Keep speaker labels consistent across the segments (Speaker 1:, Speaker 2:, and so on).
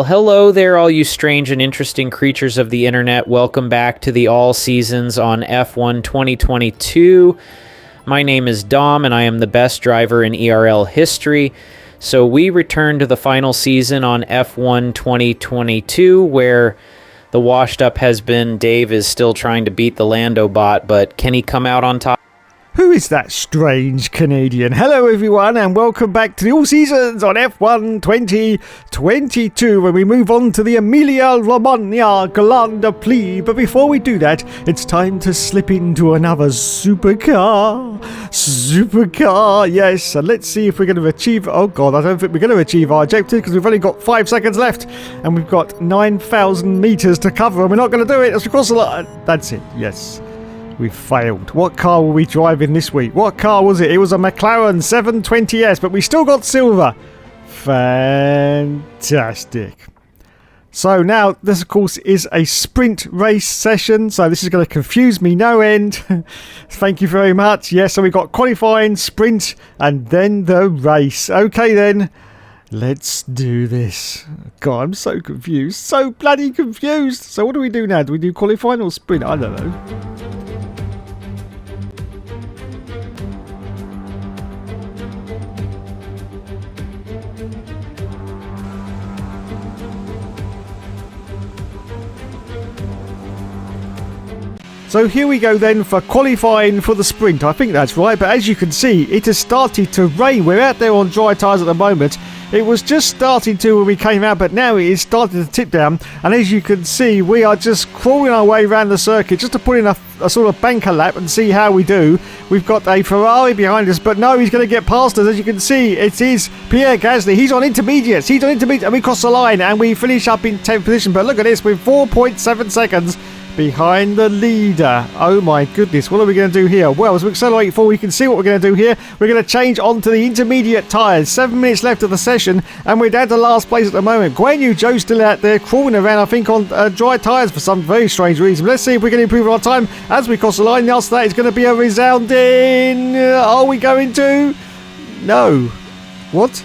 Speaker 1: Well, hello there, all you strange and interesting creatures of the internet. Welcome back to the All Seasons on F1 2022. My name is Dom, and I am the best driver in ERL history. So we return to the final season on F1 2022, where the washed up has been Dave is still trying to beat the Lando bot, but can he come out on top?
Speaker 2: Who is that strange Canadian? Hello everyone and welcome back to the All Seasons on F1 2022 when we move on to the Emilia-Romagna Grand Prix. But before we do that, it's time to slip into another supercar. Yes, and let's see if we're going to achieve... Oh god, I don't think we're going to achieve our objective because we've only got 5 seconds left and we've got 9,000 metres to cover and we're not going to do it. As we cross the line. That's it, yes. We failed. What car were we driving this week? What car was it? It was a McLaren 720S, but we still got silver. Fantastic. So now, this of course is a sprint race session, so this is going to confuse me no end. Thank you very much. Yes, so we've got qualifying, sprint, and then the race. Okay then, let's do this. God, I'm so confused. So bloody confused. So what do we do now? Do we do qualifying or sprint? I don't know. So here we go then for qualifying for the sprint. I think that's right, but as you can see, it has started to rain. We're out there on dry tyres at the moment. It was just starting to when we came out, but now it is starting to tip down. And as you can see, we are just crawling our way around the circuit just to put in a sort of banker lap and see how we do. We've got a Ferrari behind us, but no, he's going to get past us. As you can see, it is Pierre Gasly. He's on intermediates. And we cross the line and we finish up in 10th position. But look at this, with 4.7 seconds behind the leader. Oh my goodness, what are we going to do here? Well, as we accelerate forward, we can see what we're going to do here. We're going to change onto the intermediate tyres. 7 minutes left of the session, and we're down to last place at the moment. Guan Yu Zhou's still out there crawling around, I think, on dry tyres for some very strange reason. Let's see if we can improve our time as we cross the line. The answer to that is going to be a resounding... Are we going to? No. What?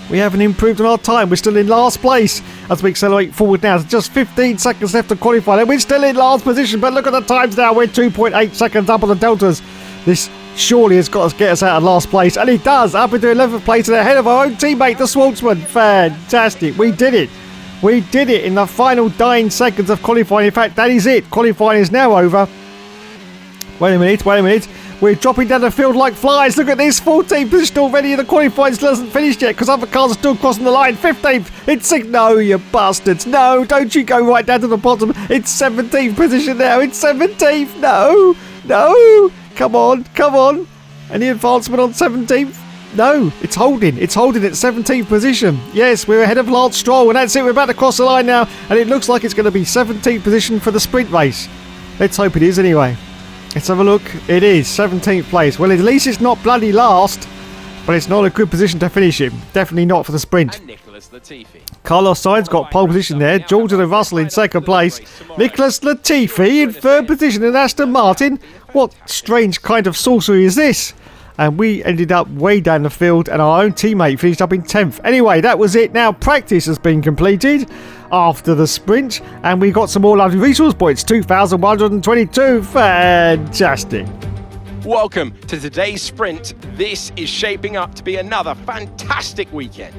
Speaker 2: We haven't improved on our time. We're still in last place as we accelerate forward now. Just 15 seconds left to qualify. And we're still in last position, but look at the times now. We're 2.8 seconds up on the deltas. This surely has got to get us out of last place. And it does, up into 11th place and ahead of our own teammate, the Schwartzman. Fantastic. We did it. We did it in the final dying seconds of qualifying. In fact, that is it. Qualifying is now over. Wait a minute. We're dropping down the field like flies. Look at this, 14th position already, and the qualifying still hasn't finished yet because other cars are still crossing the line. 15th, it's 6th. No, you bastards. No, don't you go right down to the bottom. It's 17th position now. It's 17th. No. Come on. Any advancement on 17th? No, it's holding at 17th position. Yes, we're ahead of Lance Stroll, and that's it. We're about to cross the line now, and it looks like it's going to be 17th position for the sprint race. Let's hope it is anyway. Let's have a look. It is 17th place. Well, at least it's not bloody last, but it's not a good position to finish in. Definitely not for the sprint. Carlos Sainz got pole position there. George Russell in second place. Nicholas Latifi in third position in Aston Martin. What strange kind of sorcery is this? And we ended up way down the field and our own teammate finished up in 10th. Anyway, that was it. Now practice has been completed after the sprint and we got some more lovely resource points. 2,122. Fantastic.
Speaker 3: Welcome to today's sprint. This is shaping up to be another fantastic weekend.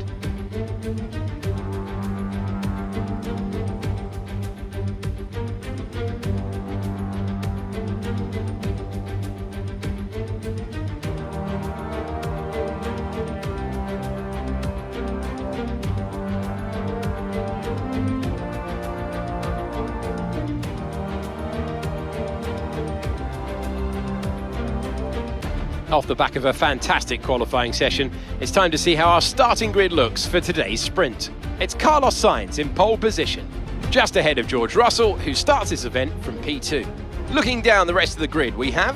Speaker 3: Off the back of a fantastic qualifying session, it's time to see how our starting grid looks for today's sprint. It's Carlos Sainz in pole position, just ahead of George Russell, who starts this event from P2. Looking down the rest of the grid, we have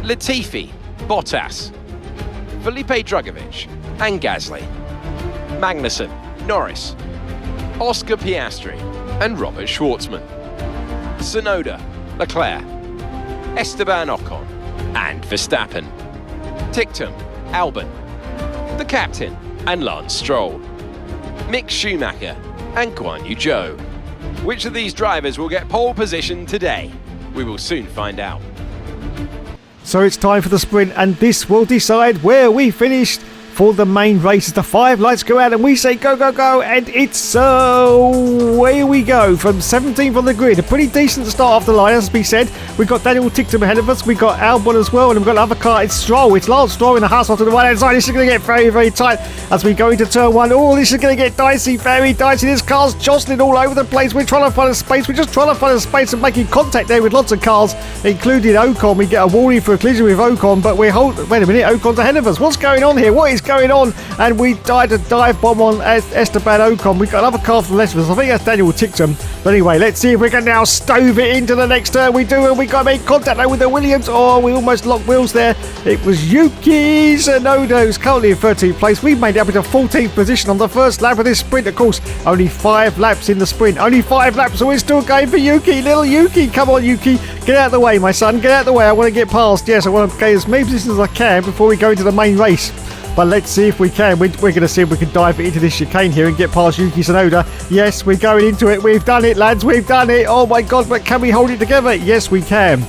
Speaker 3: Latifi, Bottas, Felipe Drugovich and Gasly, Magnussen, Norris, Oscar Piastri and Robert Schwartzman, Tsunoda, Leclerc, Esteban Ocon and Verstappen, Ticktum, Albon, the captain and Lance Stroll. Mick Schumacher and Guan Yu Zhou. Which of these drivers will get pole position today? We will soon find out.
Speaker 2: So it's time for the sprint, and this will decide where we finished for the main race. As the 5 lights go out and we say go, go, go, and it's away we go from 17th on the grid. A pretty decent start off the line, as we said. We've got Daniel Ticktum ahead of us, we've got Albon as well, and we've got another car. It's Stroll, it's Lance Stroll in the Haas off to the right hand side. This is going to get very, very tight as we go into turn 1. Oh, this is going to get dicey, very dicey. This car's jostling all over the place. We're trying to find a space, we're just trying to find a space and making contact there with lots of cars, including Ocon. We get a warning for a collision with Ocon, but wait a minute, Ocon's ahead of us. What's going on here? What is going on? And we died a dive bomb on Esteban Ocon. We've got another car from the left of us. I think that's Daniel Ticktum. But anyway, let's see if we can now stove it into the next turn. We do, and we got to make contact now with the Williams. Oh, we almost locked wheels there. It was Yuki Tsunoda, who's currently in 13th place. We've made it up into 14th position on the first lap of this sprint. Of course, only 5 laps in the sprint. Only 5 laps, so we're still going for Yuki. Little Yuki, come on, Yuki. Get out of the way, my son. Get out of the way. I want to get past. Yes, I want to gain as many positions as I can before we go into the main race. But let's see if we can. We're going to see if we can dive into this chicane here and get past Yuki Tsunoda. Yes, we're going into it. We've done it, lads. We've done it. Oh, my God. But can we hold it together? Yes, we can.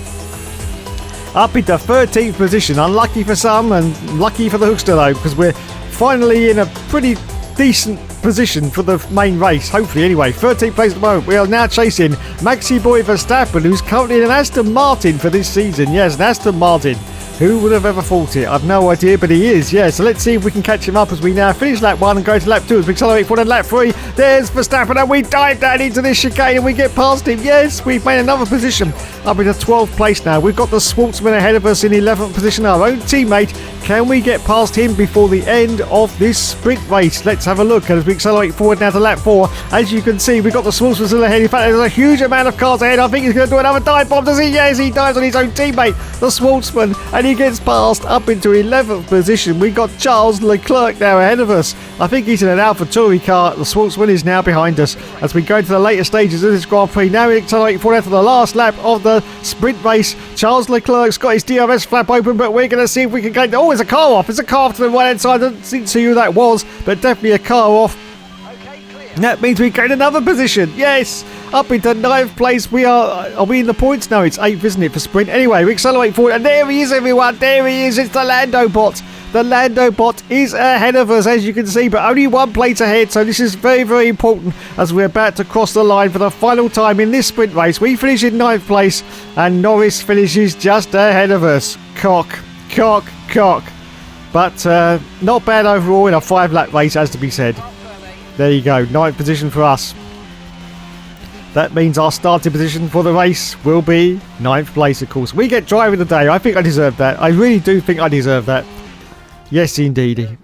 Speaker 2: Up into 13th position. Unlucky for some and lucky for the Hookster, though, because we're finally in a pretty decent position for the main race. Hopefully, anyway. 13th place at the moment. We are now chasing Maxi Boy Verstappen, who's currently in an Aston Martin for this season. Yes, an Aston Martin. Who would have ever thought it? I've no idea, but he is, yeah. So let's see if we can catch him up as we now finish lap 1 and go to lap 2 as we accelerate forward. And lap 3, there's Verstappen, and we dive down into this chicane and we get past him. Yes, we've made another position up into 12th place now. We've got the Schwartzman ahead of us in 11th position, our own teammate. Can we get past him before the end of this sprint race? Let's have a look as we accelerate forward now to lap 4. As you can see, we've got the Schwartzman still ahead. In fact, there's a huge amount of cars ahead. I think he's going to do another dive bomb, does he? Yes, he dives on his own teammate, the Schwartzman, and he gets past up into 11th position. We've got Charles Leclerc now ahead of us. I think he's in an AlphaTauri car. The Schwartzman is now behind us as we go into the later stages of this Grand Prix. Now we accelerate forward after the last lap of the sprint race. Charles Leclerc's got his DRS flap open, but we're going to see if we can get... Oh, there's a car off. There's a car off to the right hand side. I didn't see who that was, but definitely a car off. That means we gain another position. Yes, up into 9th place. Are we in the points? No, it's 8th, isn't it, for sprint? Anyway, we accelerate forward, and there he is, everyone. There he is. It's the Lando bot. The Lando bot is ahead of us, as you can see, but only 1 place ahead. So this is very, very important as we're about to cross the line for the final time in this sprint race. We finish in 9th place, and Norris finishes just ahead of us. Cock. But not bad overall in a 5-lap race, as to be said. There you go, 9th position for us. That means our starting position for the race will be 9th place, of course. We get driver of the day. I think I deserve that. I really do think I deserve that. Yes, indeed.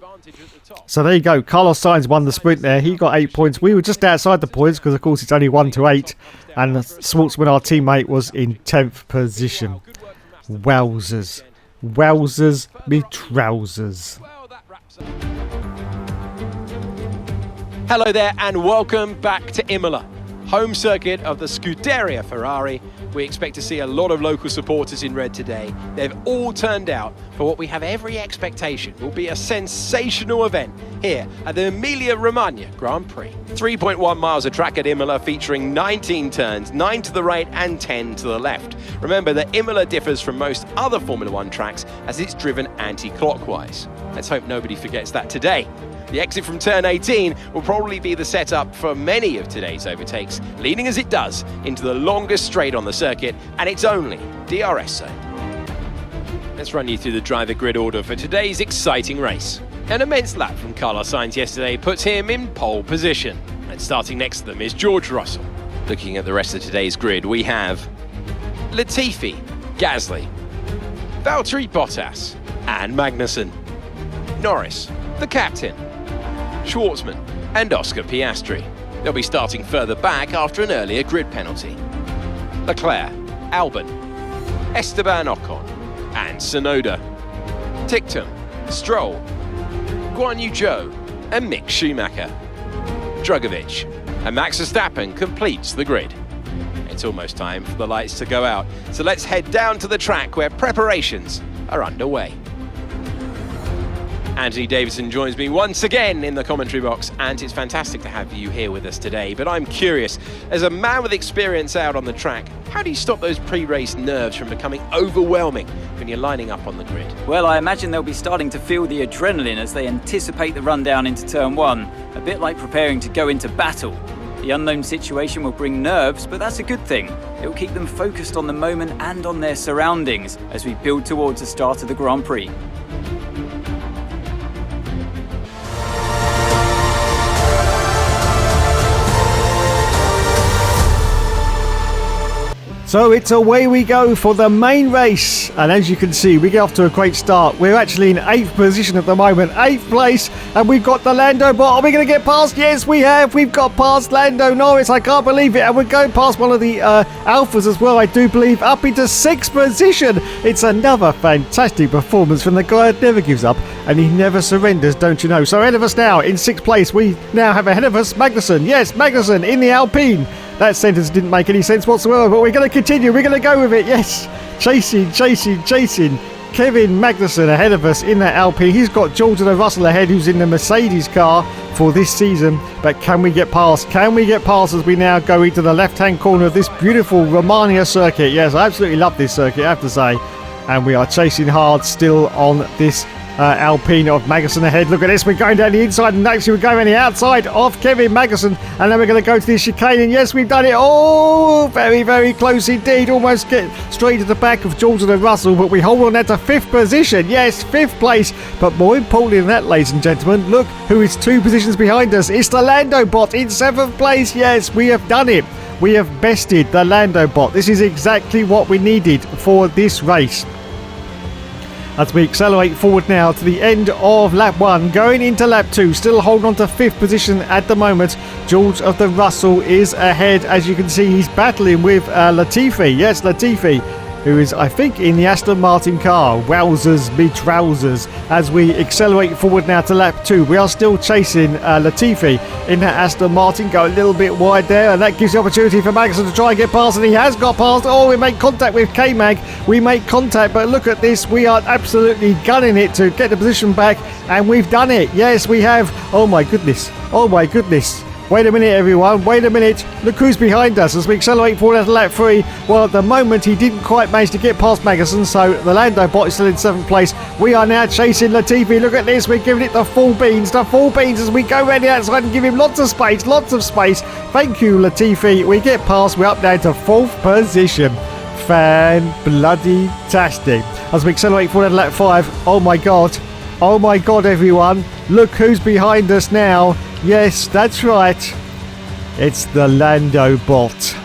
Speaker 2: So there you go. Carlos Sainz won the sprint there. He got 8 points. We were just outside the points because, of course, it's only 1 to 8. And Schwartzman, our teammate, was in 10th position. Wowzers. Wowzers me trousers.
Speaker 3: Hello there and welcome back to Imola, home circuit of the Scuderia Ferrari. We expect to see a lot of local supporters in red today. They've all turned out for what we have every expectation will be a sensational event here at the Emilia-Romagna Grand Prix. 3.1 miles of track at Imola featuring 19 turns, 9 to the right and 10 to the left. Remember that Imola differs from most other Formula One tracks as it's driven anti-clockwise. Let's hope nobody forgets that today. The exit from turn 18 will probably be the setup for many of today's overtakes, leading as it does into the longest straight on the circuit and its only DRS zone. Let's run you through the driver grid order for today's exciting race. An immense lap from Carlos Sainz yesterday puts him in pole position. And starting next to them is George Russell. Looking at the rest of today's grid, we have Latifi, Gasly, Valtteri Bottas and Magnussen, Norris, the captain, Schwartzman and Oscar Piastri. They'll be starting further back after an earlier grid penalty. Leclerc, Albon, Esteban Ocon and Tsunoda, Ticktum, Stroll, Guan Yu Zhou and Mick Schumacher. Drugovich and Max Verstappen completes the grid. It's almost time for the lights to go out, so let's head down to the track where preparations are underway. Anthony Davidson joins me once again in the commentary box, and it's fantastic to have you here with us today. But I'm curious, as a man with experience out on the track, how do you stop those pre-race nerves from becoming overwhelming when you're lining up on the grid?
Speaker 4: Well, I imagine they'll be starting to feel the adrenaline as they anticipate the rundown into turn one, a bit like preparing to go into battle. The unknown situation will bring nerves, but that's a good thing. It will keep them focused on the moment and on their surroundings as we build towards the start of the Grand Prix.
Speaker 2: So it's away we go for the main race, and as you can see, we get off to a great start. We're actually in 8th position at the moment, 8th place, and we've got the Lando bot. Are we going to get past? Yes, we have. We've got past Lando Norris. I can't believe it, and we're going past one of the Alphas as well, I do believe, up into 6th position. It's another fantastic performance from the guy that never gives up, and he never surrenders, don't you know? So ahead of us now, in 6th place, we now have ahead of us Magnussen. Yes, Magnussen in the Alpine. That sentence didn't make any sense whatsoever, but we're going to continue. We're going to go with it. Yes. Chasing. Kevin Magnussen ahead of us in that Alpine. He's got George Russell ahead, who's in the Mercedes car for this season. But can we get past? Can we get past as we now go into the left-hand corner of this beautiful Romania circuit? Yes, I absolutely love this circuit, I have to say. And we are chasing hard still on this Alpine of Magnussen ahead. Look at this, we're going down the inside and actually we're going on the outside of Kevin Magnussen, and then we're going to go to the chicane, and yes, we've done it. Oh, very, very close indeed. Almost get straight to the back of George and Russell, but we hold on now to 5th position. Yes, 5th place. But more importantly than that, ladies and gentlemen, look who is 2 positions behind us. It's the Lando bot in 7th place. Yes, we have done it. We have bested the Lando bot. This is exactly what we needed for this race. As we accelerate forward now to the end of lap 1, going into lap 2, still holding on to 5th position at the moment. George of the Russell is ahead. As you can see, he's battling with Latifi. Yes, Latifi, who is, I think, in the Aston Martin car. Wowzers me trousers. As we accelerate forward now to lap 2, we are still chasing Latifi in that Aston Martin. Go a little bit wide there, and that gives the opportunity for Magnussen to try and get past, and he has got past. Oh, we make contact with K-Mag. We make contact, but look at this. We are absolutely gunning it to get the position back, and we've done it. Yes, we have. Oh my goodness. Oh my goodness. Wait a minute, everyone. Wait a minute. Look who's behind us as we accelerate forward to lap 3. Well, at the moment, he didn't quite manage to get past Magnussen, so the Lando bot is still in 7th place. We are now chasing Latifi. Look at this. We're giving it the full beans as we go around the outside and give him lots of space. Thank you, Latifi. We get past. We're up now to 4th position. Fan-bloody-tastic. As we accelerate forward to lap 5. Oh, my God. Oh, my God, everyone. Look who's behind us now. Yes, that's right. It's the Lando bot.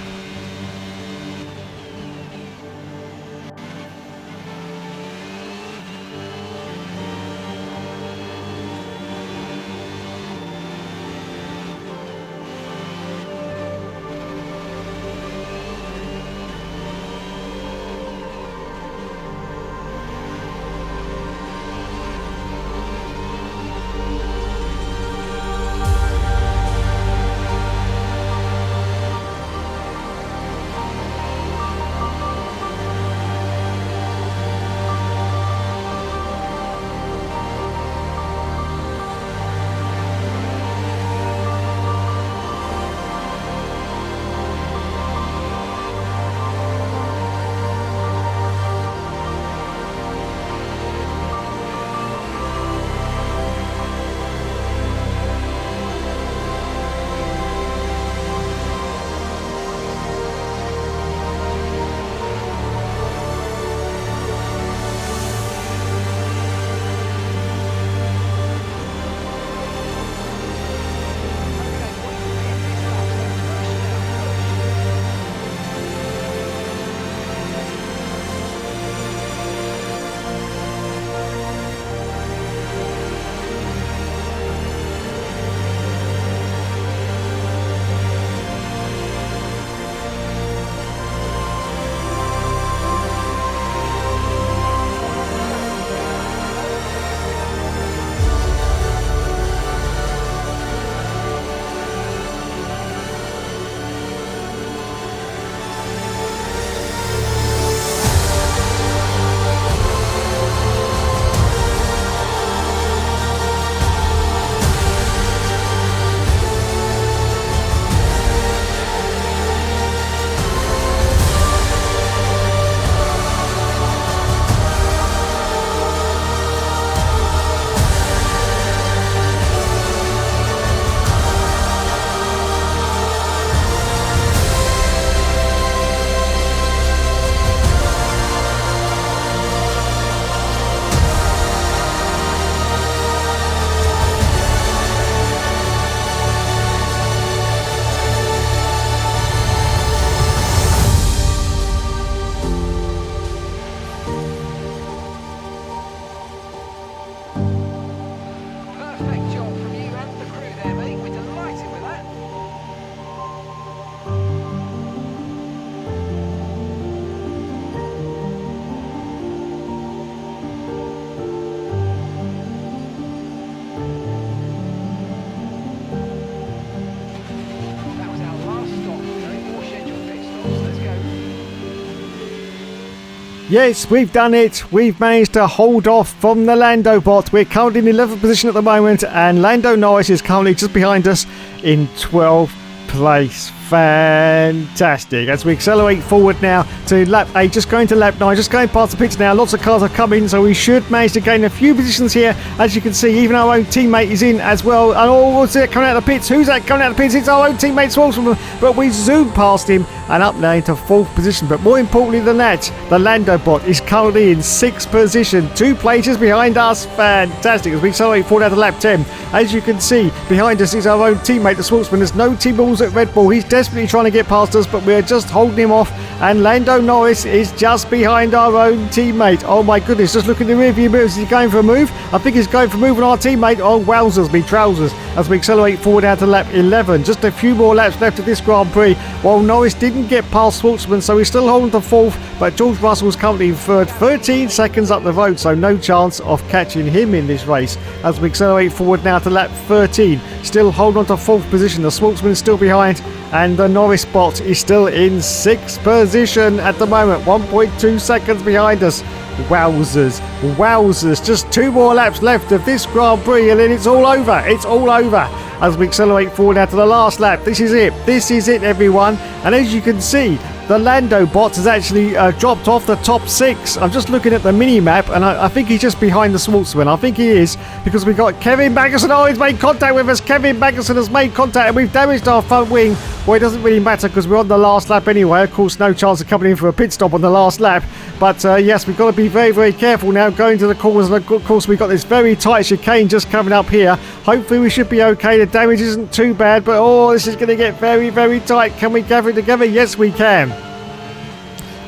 Speaker 2: Yes, we've done it. We've managed to hold off from the Lando bot. We're currently in 11th position at the moment, and Lando Norris is currently just behind us in 12th place. Fantastic. As we accelerate forward now to lap 8, just going to lap 9, just going past the pits now. Lots of cars are coming, so we should manage to gain a few positions here. As you can see, even our own teammate is in as well. And what's it coming out of the pits? Who's that coming out of the pits? It's our own teammate Swartzman, but we zoomed past him and up now into 4th position. But more importantly than that, the Lando bot is currently in 6th position, 2 places behind us. Fantastic. As we accelerate forward out to lap 10, as you can see, behind us is our own teammate, the Swartzman. There's no team rules at Red Bull. He's desperately trying to get past us, but we're just holding him off, and Lando Norris is just behind our own teammate. Oh my goodness, just look at the rearview mirrors. Is he going for a move? I think he's going for a move on our teammate. Oh wowzers, me trousers, as we accelerate forward out to lap 11. Just a few more laps left of this Grand Prix. While Norris didn't get past Swartzman, so he's still holding to 4th, but George Russell's currently in 3rd, 13 seconds up the road, so no chance of catching him in this race. As we accelerate forward now to lap 13, still holding on to 4th position. The Swartzman is still behind, and the Norris bot is still in 6th position at the moment, 1.2 seconds behind us. Wowzers, wowzers, just 2 more laps left of this Grand Prix and then it's all over. It's all over. As we accelerate forward now to the last lap. This is it everyone. And as you can see, the Lando bot has actually dropped off the top 6. I'm just looking at the mini-map, and I think he's just behind the Swartzman. I think he is, because we've got Kevin Magnussen. Oh, he's made contact with us. Kevin Magnussen has made contact, and we've damaged our front wing. Well, it doesn't really matter, because we're on the last lap anyway. Of course, no chance of coming in for a pit stop on the last lap. But yes, we've got to be very, very careful now going to the corners. And of course, we've got this very tight chicane just coming up here. Hopefully, we should be okay. The damage isn't too bad, but oh, this is going to get very, very tight. Can we gather it together? Yes, we can.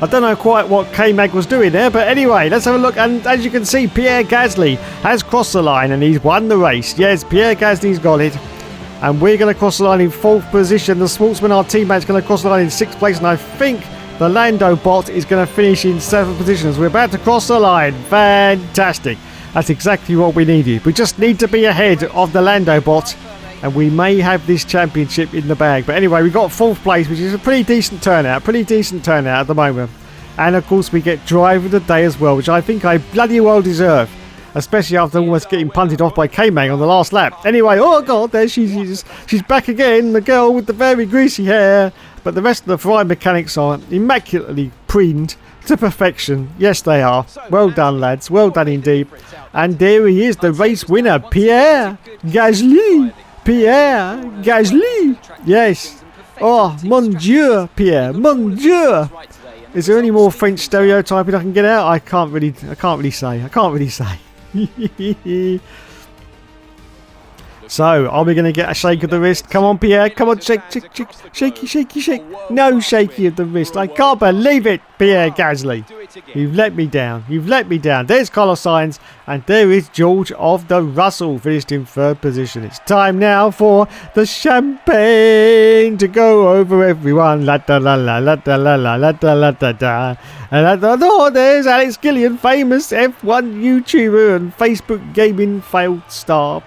Speaker 2: I don't know quite what K-Mag was doing there, but anyway, let's have a look. And as you can see, Pierre Gasly has crossed the line and he's won the race. Yes, Pierre Gasly's got it. And we're going to cross the line in 4th position. The Swartzman, our teammate's going to cross the line in 6th place. And I think the Lando bot is going to finish in 7th position. As we're about to cross the line. Fantastic. That's exactly what we needed. We just need to be ahead of the Lando bot, and we may have this championship in the bag. But anyway, we got 4th place, which is a pretty decent turnout. At the moment. And of course, we get driver of the day as well, which I think I bloody well deserve, especially after almost getting punted off by K-Mag on the last lap. Anyway, oh god, there she is. She's back again, the girl with the very greasy hair. But the rest of the Ferrari mechanics are immaculately preened to perfection. Yes, they are. Well done, lads. Well done indeed. And there he is, the race winner, Pierre Gasly. Pierre Gasly. Yes. Oh, mon Dieu, Pierre. Mon Dieu. Is there any more French stereotyping I can get out? I can't really say. So, are we going to get a shake of the wrist? Come on, Pierre. Come on, shake. Shake. No shaky of the wrist. I can't believe it, Pierre Gasly. You've let me down. There's Carlos Sainz, and there is George of the Russell, finished in 3rd position. It's time now for the champagne to go over everyone. La da la la la da la la la da la da da. And oh, there's Alex Gillian, famous F1 YouTuber and Facebook gaming failed star.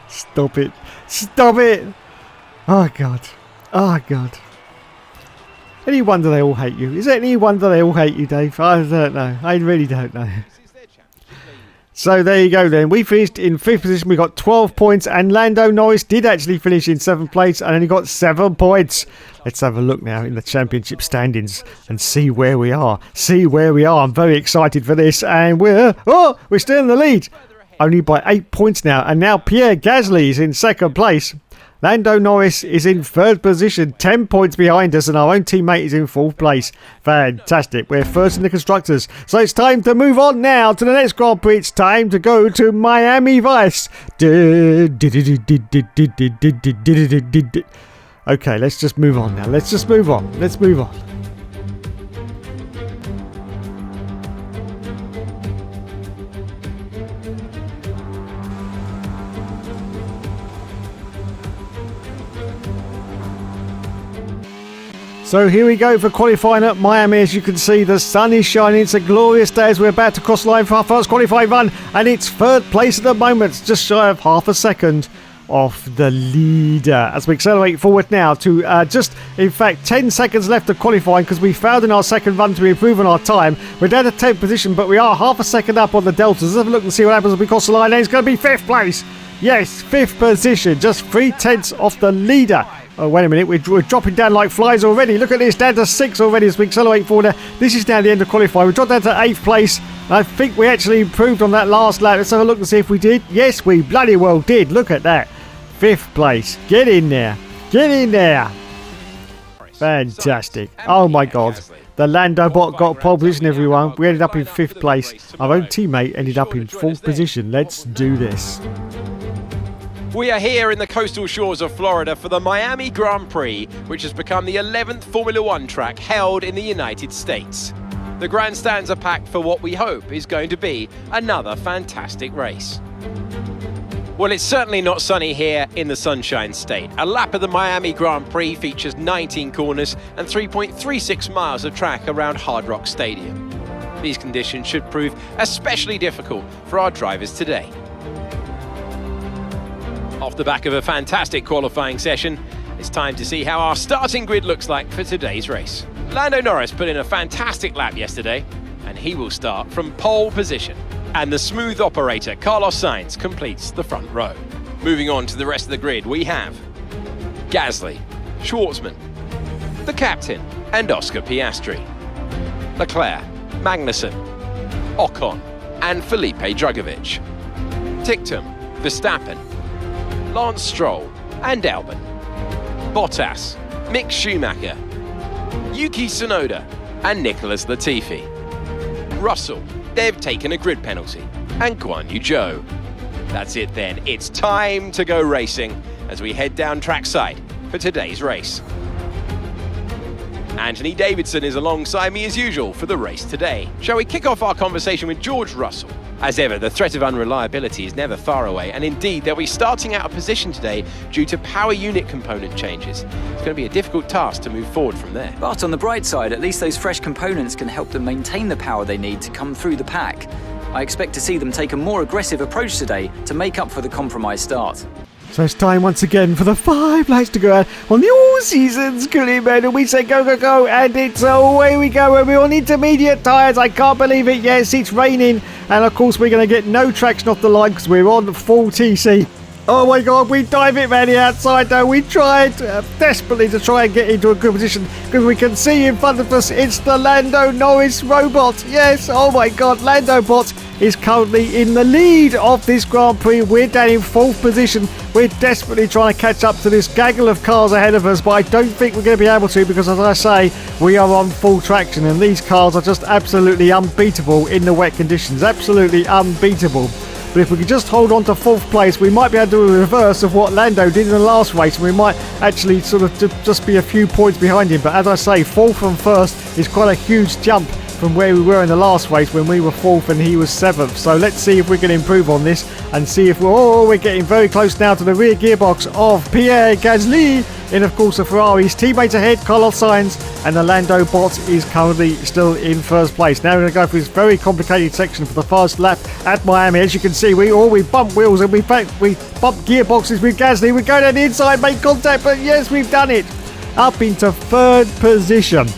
Speaker 2: Stop it. Oh god. Any wonder they all hate you? Is it any wonder they all hate you, Dave? I don't know. I really don't know. So there you go then. We finished in 5th position. We got 12 points, and Lando Norris did actually finish in 7th place and only got 7 points. Let's have a look now in the championship standings and see where we are. I'm very excited for this, and we're still in the lead. Only by 8 points now, and now Pierre Gasly is in 2nd place. Lando Norris is in 3rd position, 10 points behind us, and our own teammate is in 4th place. Fantastic. We're 1st in the Constructors. So it's time to move on now to the next Grand Prix. It's time to go to Miami Vice. Okay, let's just move on now. Let's move on. So here we go for qualifying at Miami. As you can see, the sun is shining. It's a glorious day as we're about to cross the line for our first qualifying run. And it's 3rd place at the moment, just shy of half a second of the leader. As we accelerate forward now to just, in fact, 10 seconds left of qualifying because we failed in our second run to improve on our time. We're down to 10th position, but we are half a second up on the Deltas. Let's have a look and see what happens as we cross the line. It's going to be 5th place. Yes, 5th position, just 3/10 off the leader. Oh, wait a minute, we're dropping down like flies already. Look at this, down to 6 already as we accelerate forward. This is now the end of qualifying. We dropped down to 8th place. I think we actually improved on that last lap. Let's have a look and see if we did. Yes, we bloody well did. Look at that. 5th place. Get in there. Get in there. Fantastic. Oh my God. The Lando bot got pole position, everyone. We ended up in 5th place. Our own teammate ended up in 4th position. Let's do this.
Speaker 3: We are here in the coastal shores of Florida for the Miami Grand Prix, which has become the 11th Formula One track held in the United States. The grandstands are packed for what we hope is going to be another fantastic race. Well, it's certainly not sunny here in the Sunshine State. A lap of the Miami Grand Prix features 19 corners and 3.36 miles of track around Hard Rock Stadium. These conditions should prove especially difficult for our drivers today. Off the back of a fantastic qualifying session, it's time to see how our starting grid looks like for today's race. Lando Norris put in a fantastic lap yesterday, and he will start from pole position. And the smooth operator Carlos Sainz completes the front row. Moving on to the rest of the grid, we have Gasly, Schwartzman, the captain, and Oscar Piastri, Leclerc, Magnussen, Ocon, and Felipe Drugovich, Ticktum, Verstappen, Lance Stroll, and Albon, Bottas, Mick Schumacher, Yuki Tsunoda, and Nicholas Latifi, Russell. They've taken a grid penalty, and Guan Yu Zhou. That's it then, it's time to go racing as we head down trackside for today's race. Anthony Davidson is alongside me as usual for the race today. Shall we kick off our conversation with George Russell? As ever, the threat of unreliability is never far away, and indeed they'll be starting out of position today due to power unit component changes. It's going to be a difficult task to move forward from there.
Speaker 4: But on the bright side, at least those fresh components can help them maintain the power they need to come through the pack. I expect to see them take a more aggressive approach today to make up for the compromised start.
Speaker 2: So it's time once again for the 5 laps to go out on the all-seasons cooling mode, and we say go, go, go, and it's away we go, and we're on intermediate tyres. I can't believe it. Yes, it's raining, and of course we're going to get no traction off the line because we're on full TC. Oh my God, we dive it around the outside though. We tried desperately to try and get into a good position because we can see in front of us it's the Lando Norris robot. Yes, oh my God, Lando bot is currently in the lead of this Grand Prix. We're down in 4th position. We're desperately trying to catch up to this gaggle of cars ahead of us, but I don't think we're going to be able to because, as I say, we are on full traction and these cars are just absolutely unbeatable in the wet conditions. Absolutely unbeatable. But if we could just hold on to 4th place, we might be able to do a reverse of what Lando did in the last race, and we might actually sort of just be a few points behind him. But as I say, 4th and 1st is quite a huge jump from where we were in the last race when we were 4th and he was 7th. So let's see if we can improve on this and see if we're getting very close now to the rear gearbox of Pierre Gasly. And of course the Ferrari's teammates ahead, Carlos Sainz, and the Lando bot is currently still in 1st place. Now we're going to go through this very complicated section for the first lap at Miami. As you can see, we bump wheels and we bump gearboxes with Gasly. We go down the inside, make contact, but yes, we've done it. Up into 3rd position.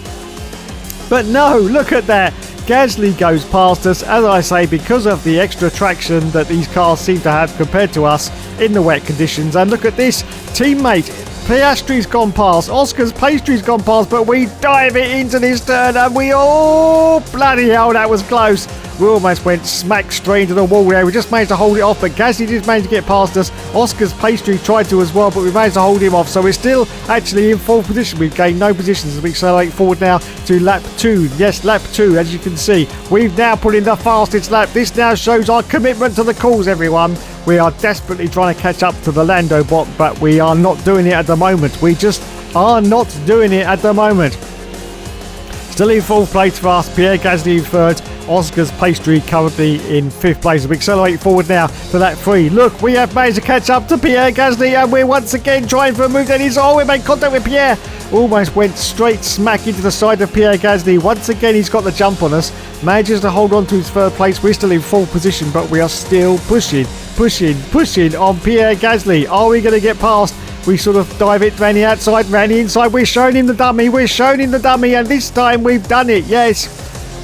Speaker 2: But no, look at that. Gasly goes past us, as I say, because of the extra traction that these cars seem to have compared to us in the wet conditions. And look at this teammate. Piastri's gone past, Oscar's Pastry's gone past, but we dive it into this turn and bloody hell, that was close. We almost went smack straight into the wall there. We just managed to hold it off, but Gasly did manage to get past us. Oscar's Pastry tried to as well, but we managed to hold him off. So we're still actually in 4th position. We've gained no positions as we accelerate forward now to lap 2. Yes, lap 2, as you can see. We've now put in the fastest lap. This now shows our commitment to the cause, everyone. We are desperately trying to catch up to the Lando bot, but we are not doing it at the moment. We just are not doing it at the moment. Still in 4th place for us, Pierre Gasly in 3rd, Oscar's Pastry currently in 5th place. We accelerate forward now to lap 3. Look, we have managed to catch up to Pierre Gasly and we're once again trying for a move. Then we made contact with Pierre. Almost went straight smack into the side of Pierre Gasly. Once again, he's got the jump on us. Manages to hold on to his 3rd place. We're still in 4th position, but we are still pushing pushing on Pierre Gasly. Are we going to get past? We sort of dive it, Randy outside, Randy inside. We're showing him the dummy, and this time we've done it. Yes,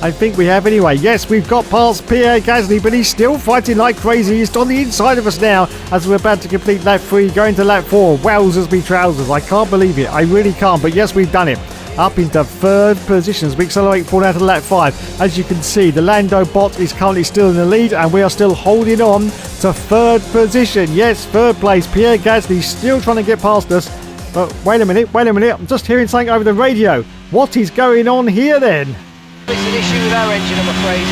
Speaker 2: I think we have anyway. Yes, we've got past Pierre Gasly, but he's still fighting like crazy. He's on the inside of us now as we're about to complete lap 3, going to lap 4. Wowzers me trousers. I can't believe it. I really can't. But yes, we've done it. Up into third position as we accelerate forward out to lap 5. As you can see, the Lando bot is currently still in the lead, and we are still holding on to third position. Yes, third place. Pierre Gasly still trying to get past us. But wait a minute. I'm just hearing something over the radio. What is going on here then?
Speaker 5: It's an issue with our engine, I'm afraid.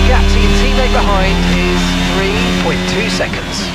Speaker 5: Gap to your teammate behind is 3.2 seconds.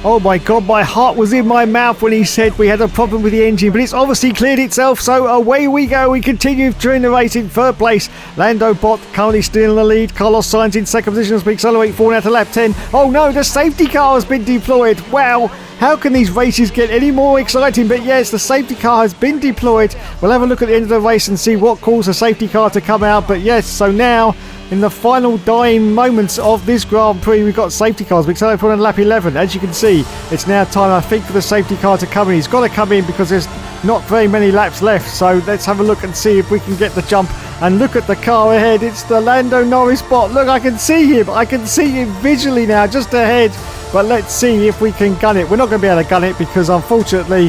Speaker 2: Oh my god, my heart was in my mouth when he said we had a problem with the engine, but it's obviously cleared itself, so away we go. We continue during the race in third place. Lando Bot currently still in the lead. Carlos Sainz in second position as we accelerate forward out to lap 10. Oh no, the safety car has been deployed. Wow, how can these races get any more exciting? But yes, the safety car has been deployed. We'll have a look at the end of the race and see what caused the safety car to come out. But yes, so now in the final dying moments of this Grand Prix, we've got safety cars. We accelerate forward on lap 11. As you can see, it's now time, I think, for the safety car to come in. He's got to come in because there's not very many laps left. So let's have a look and see if we can get the jump. And look at the car ahead. It's the Lando Norris bot. Look, I can see him. I can see him visually now, just ahead. But let's see if we can gun it. We're not going to be able to gun it because, unfortunately,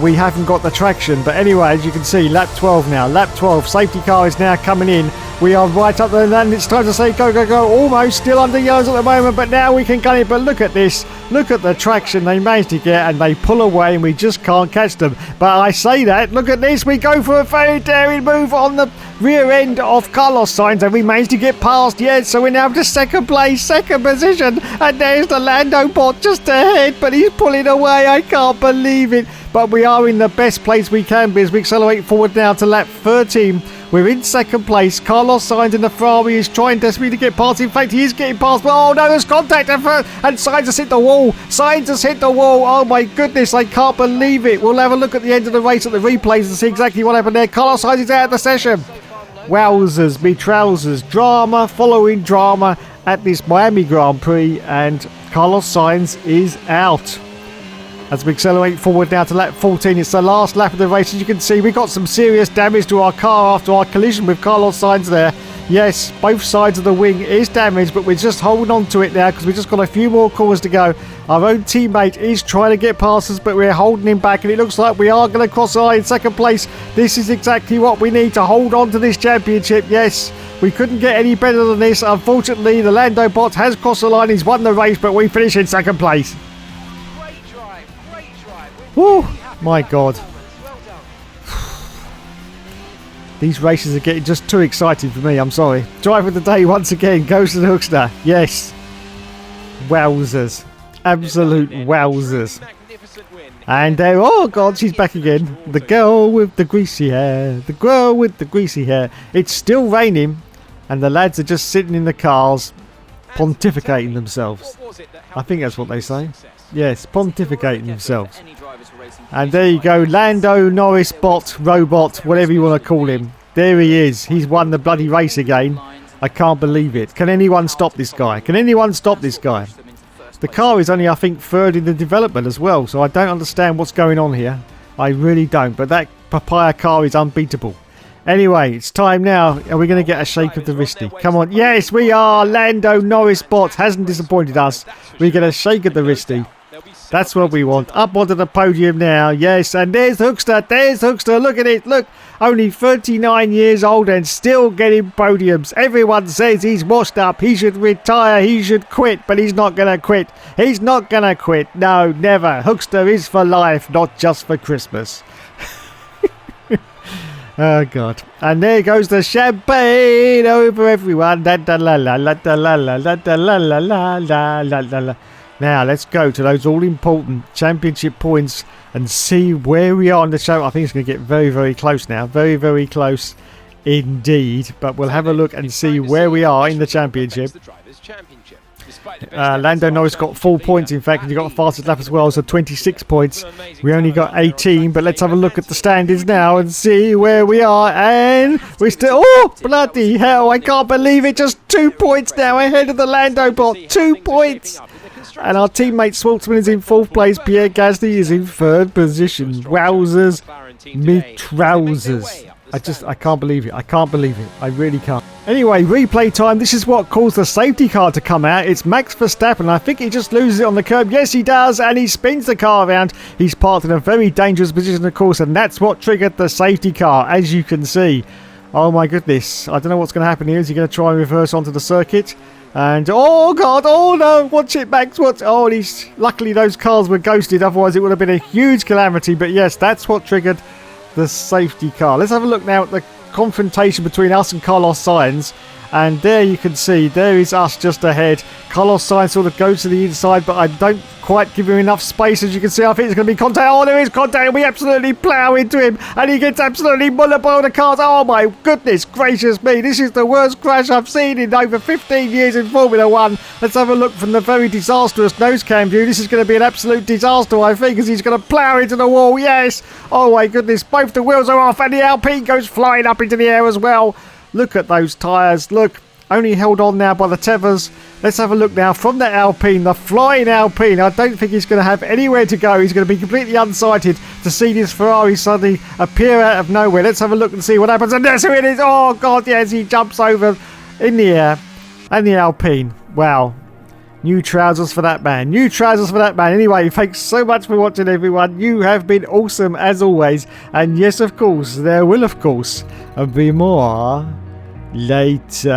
Speaker 2: we haven't got the traction. But anyway, as you can see, lap 12 now. Lap 12. Safety car is now coming in. We are right up there, and it's time to say go, go, go. Almost still under yellows at the moment, but now we can gun it. But look at this. Look at the traction they managed to get, and they pull away, and we just can't catch them. But I say that. Look at this. We go for a very daring move on the rear end of Carlos Sainz, and we managed to get past. Yes, so we're now to second place, second position. And there's the Lando bot just ahead, but he's pulling away. I can't believe it. But we are in the best place we can be as we accelerate forward now to lap 13. We're in second place. Carlos Sainz in the Ferrari is trying desperately to get past. In fact, he is getting past. But oh no, there's contact. And Sainz has hit the wall. Sainz has hit the wall. Oh my goodness, I can't believe it. We'll have a look at the end of the race at the replays and see exactly what happened there. Carlos Sainz is out of the session. Wowzers, me trousers. Drama following drama at this Miami Grand Prix. And Carlos Sainz is out. As we accelerate forward now to lap 14, it's the last lap of the race. As you can see, we got some serious damage to our car after our collision with Carlos Sainz there. Yes, both sides of the wing is damaged, but we're just holding on to it now because we've just got a few more corners to go. Our own teammate is trying to get past us, but we're holding him back, and it looks like we are going to cross the line in second place. This is exactly what we need to hold on to this championship. Yes, we couldn't get any better than this. Unfortunately, the Lando bot has crossed the line. He's won the race, but we finish in second place. Woo! My God. These races are getting just too exciting for me, I'm sorry. Driver of the day once again goes to the Hookster. Yes. Wowzers. Absolute wowzers. And there, oh God, she's back again. The girl with the greasy hair. The girl with the greasy hair. It's still raining, and the lads are just sitting in the cars. pontificating themselves. I think that's what they say. Yes, pontificating themselves. And there you go, Lando Norris bot, robot, whatever you want to call him. There he is. He's won the bloody race again. I can't believe it. Can anyone stop this guy? Can anyone stop this guy? The car is only, I think, third in the development as well, so I don't understand what's going on here. I really don't, but that papaya car is unbeatable. Anyway, it's time now. Are we going to get a shake of the wristy? Come on. Yes, we are. Lando Norris bot hasn't disappointed us. We get a shake of the wristy. That's what we want. Up onto the podium now. Yes, and there's Hookster. There's Hookster. Look at it. Look, only 39 years old and still getting podiums. Everyone says he's washed up. He should retire. He should quit, but he's not going to quit. He's not going to quit. No, never. Hookster is for life, not just for Christmas. Oh, God. And there goes the champagne over everyone. La la la la la la la la la la la la la la. Now, let's go to those all-important championship points and see where we are on the show. I think it's going to get very, very close now. Very, very close indeed. But we'll have a look and see where we are in the championship. Lando Norris got 4 points, in fact, and he got the fastest lap as well, so 26 points. We only got 18, but let's have a look at the standings now and see where we are. And we're still... Oh, bloody hell, I can't believe it. Just 2 points now ahead of the Lando bot. 2 points. And our teammate Schwartzman is in 4th place. Pierre Gasly is in 3rd position. Wowzers, me trousers. I can't believe it. I can't believe it. I really can't. Anyway, replay time. This is what caused the safety car to come out. It's Max Verstappen. I think he just loses it on the curb. Yes, he does. And he spins the car around. He's parked in a very dangerous position, of course. And that's what triggered the safety car, as you can see. Oh, my goodness. I don't know what's going to happen here. Is he going to try and reverse onto the circuit? And, oh, God. Oh, no. Watch it, Max. Watch. Oh, luckily those cars were ghosted. Otherwise, it would have been a huge calamity. But, yes, that's what triggered the safety car. Let's have a look now at the confrontation between us and Carlos Sainz, and there you can see there is us just ahead. Carlos Sainz sort of goes to the inside, but I don't quite give him enough space. As you can see, I think it's going to be contact. Oh, there is contact, and we absolutely plough into him, and he gets absolutely mullered by all the cars. Oh my goodness gracious me, this is the worst crash I've seen in over 15 years in Formula 1. Let's have a look from the very disastrous nose cam view. This is going to be an absolute disaster, I think, as he's going to plough into the wall. Yes, oh my goodness, both the wheels are off, and the Alpine goes flying up into the air as well. Look at those tyres. Look, only held on now by the tethers. Let's have a look now from the Alpine, the flying Alpine. I don't think he's going to have anywhere to go. He's going to be completely unsighted to see this Ferrari suddenly appear out of nowhere. Let's have a look and see what happens. And there's who it is. Oh, God, yes, he jumps over in the air. And the Alpine. Wow. New trousers for that man. New trousers for that man. Anyway, thanks so much for watching, everyone. You have been awesome as always. And yes, of course, there will, of course, be more later.